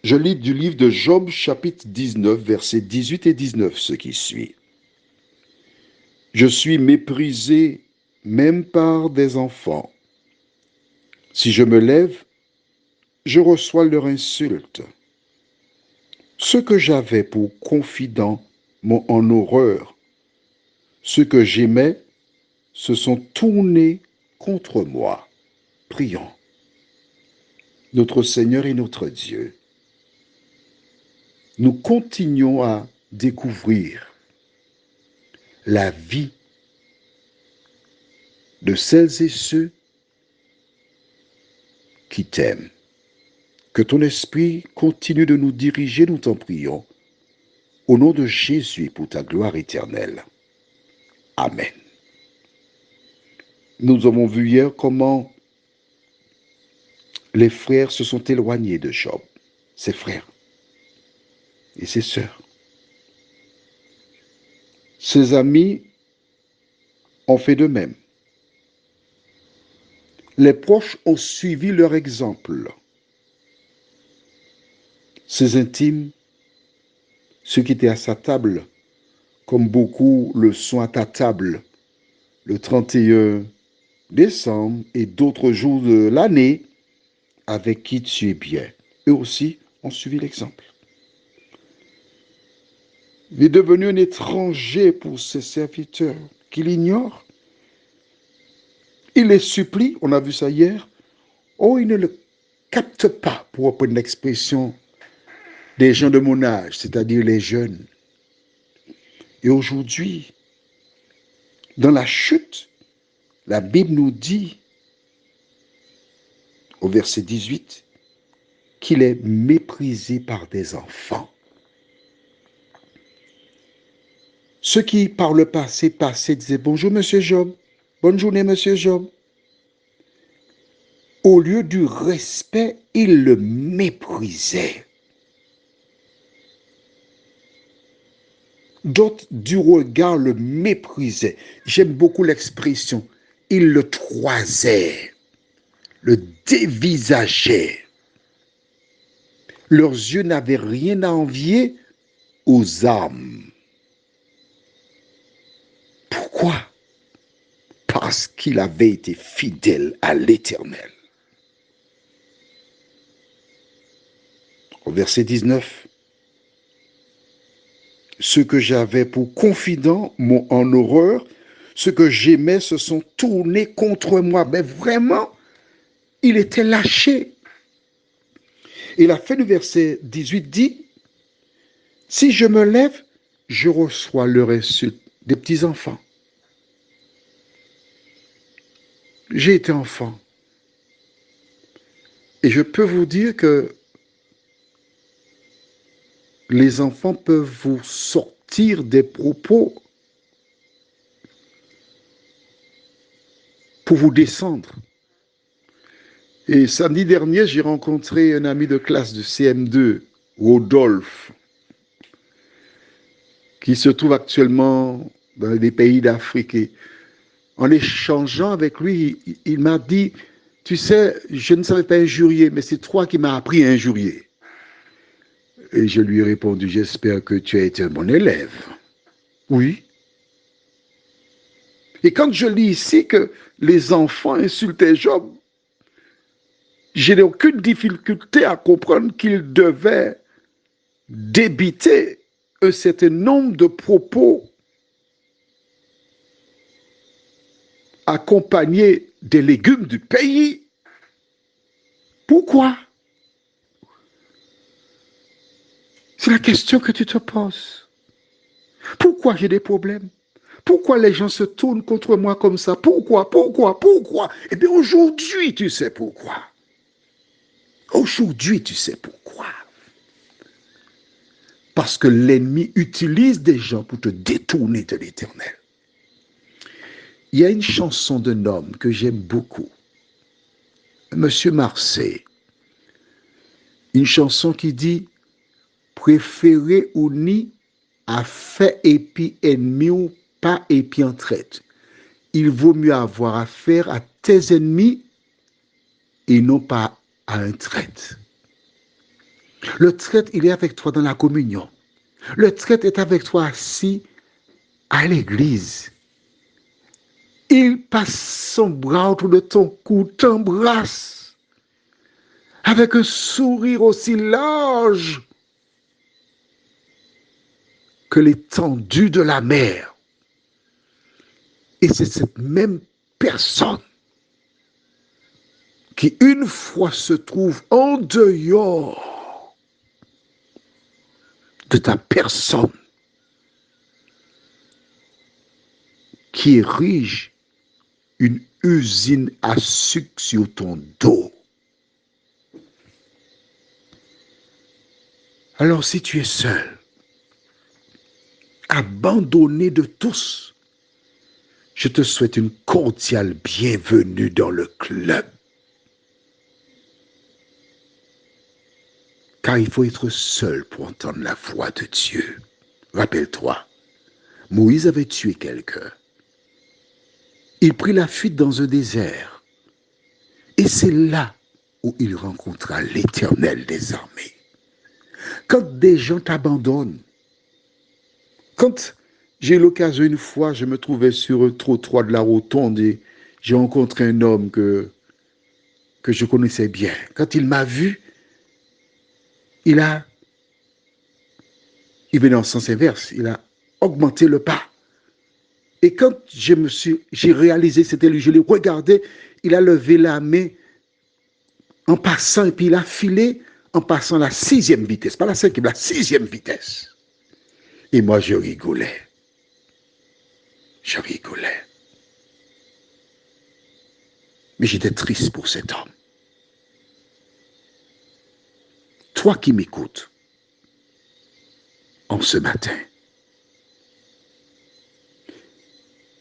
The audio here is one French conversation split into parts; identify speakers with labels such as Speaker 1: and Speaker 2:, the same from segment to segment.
Speaker 1: Je lis du livre de Job, chapitre 19, versets 18 et 19, ce qui suit. Je suis méprisé même par des enfants. Si je me lève, je reçois leur insulte. Ceux que j'avais pour confidents m'ont en horreur. Ceux que j'aimais se sont tournés contre moi. Prions. Notre Seigneur et notre Dieu, nous continuons à découvrir la vie de celles et ceux qui t'aiment. Que ton esprit continue de nous diriger, nous t'en prions, au nom de Jésus pour ta gloire éternelle. Amen. Nous avons vu hier comment les frères se sont éloignés de Job, ses frères et ses sœurs. Ses amis ont fait de même. Les proches ont suivi leur exemple. Ses intimes, ceux qui étaient à sa table, comme beaucoup le sont à ta table, le 31 décembre et d'autres jours de l'année, avec qui tu es bien. Eux aussi ont suivi l'exemple. Il est devenu un étranger pour ses serviteurs qu'il ignore. Il les supplie, on a vu ça hier. Oh, il ne le capte pas, pour reprendre l'expression des gens de mon âge, c'est-à-dire les jeunes. Et aujourd'hui, dans la chute, la Bible nous dit, au verset 18, qu'il est méprisé par des enfants. Ceux qui, par le passé, disaient bonjour, monsieur Job, bonne journée, monsieur Job. Au lieu du respect, ils le méprisaient. D'autres, du regard, le méprisaient. J'aime beaucoup l'expression. Ils le toisaient, le dévisageaient. Leurs yeux n'avaient rien à envier aux âmes. Pourquoi? Parce qu'il avait été fidèle à l'Éternel. Au verset 19, ceux que j'avais pour confidents m'ont en horreur, ceux que j'aimais se sont tournés contre moi. Mais vraiment, il était lâché. Et la fin du verset 18 dit, si je me lève, je reçois leur insulte des petits-enfants. J'ai été enfant. Et je peux vous dire que les enfants peuvent vous sortir des propos pour vous descendre. Et samedi dernier, j'ai rencontré un ami de classe de CM2, Rodolphe, qui se trouve actuellement dans des pays d'Afrique. Et en échangeant avec lui, il m'a dit, tu sais, je ne savais pas injurier, mais c'est toi qui m'as appris à injurier. Et je lui ai répondu, j'espère que tu as été un bon élève. Oui. Et quand je lis ici que les enfants insultaient Job, je n'ai aucune difficulté à comprendre qu'il devait débiter un certain nombre de propos accompagnés des légumes du pays. Pourquoi? C'est la question que tu te poses. Pourquoi j'ai des problèmes? Pourquoi les gens se tournent contre moi comme ça? Pourquoi? Eh bien, aujourd'hui, tu sais pourquoi. Aujourd'hui, tu sais pourquoi. Parce que l'ennemi utilise des gens pour te détourner de l'Éternel. Il y a une chanson d'un homme que j'aime beaucoup, Monsieur Marseille. Une chanson qui dit « Préférez ou ni à fait épi ennemi ou pas épi en traite. Il vaut mieux avoir affaire à tes ennemis et non pas à un traître. » Le traître, il est avec toi dans la communion. Le traître est avec toi assis à l'église. Il passe son bras autour de ton cou, t'embrasse avec un sourire aussi large que l'étendue de la mer. Et c'est cette même personne qui, une fois, se trouve en dehors de ta personne, qui érige une usine à sucre sur ton dos. Alors si tu es seul, abandonné de tous, je te souhaite une cordiale bienvenue dans le club. Car il faut être seul pour entendre la voix de Dieu. Rappelle-toi, Moïse avait tué quelqu'un. Il prit la fuite dans un désert. Et c'est là où il rencontra l'Éternel des armées. Quand des gens t'abandonnent, quand j'ai eu l'occasion une fois, je me trouvais sur un trottoir de la rotonde et j'ai rencontré un homme que je connaissais bien. Quand il m'a vu, il venait en sens inverse, il a augmenté le pas. Et quand j'ai réalisé que c'était lui, je l'ai regardé, il a levé la main en passant et puis il a filé en passant la 6e vitesse, pas la 5e, la 6e vitesse. Et moi, je rigolais. Je rigolais. Mais j'étais triste pour cet homme. Toi qui m'écoutes en ce matin,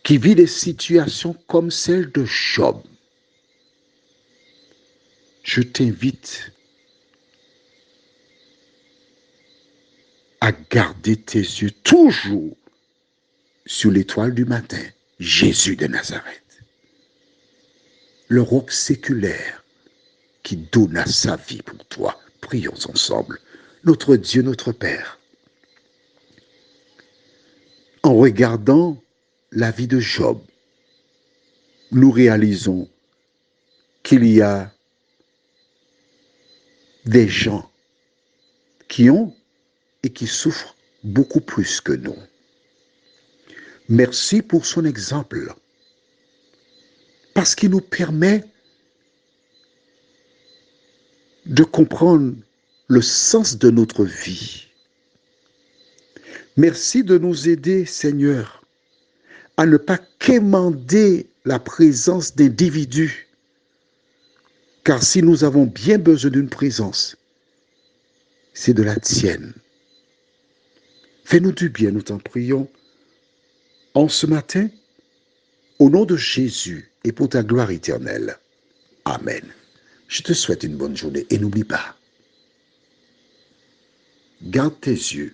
Speaker 1: qui vis des situations comme celle de Job, je t'invite à garder tes yeux toujours sur l'étoile du matin, Jésus de Nazareth, le roc séculaire qui donna sa vie pour toi. Prions ensemble. Notre Dieu, notre Père, en regardant la vie de Job, nous réalisons qu'il y a des gens qui ont et qui souffrent beaucoup plus que nous. Merci pour son exemple, parce qu'il nous permet de comprendre le sens de notre vie. Merci de nous aider, Seigneur, à ne pas quémander la présence d'individus, car si nous avons bien besoin d'une présence, c'est de la tienne. Fais-nous du bien, nous t'en prions, en ce matin, au nom de Jésus et pour ta gloire éternelle. Amen. Je te souhaite une bonne journée et n'oublie pas, garde tes yeux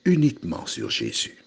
Speaker 1: uniquement sur Jésus.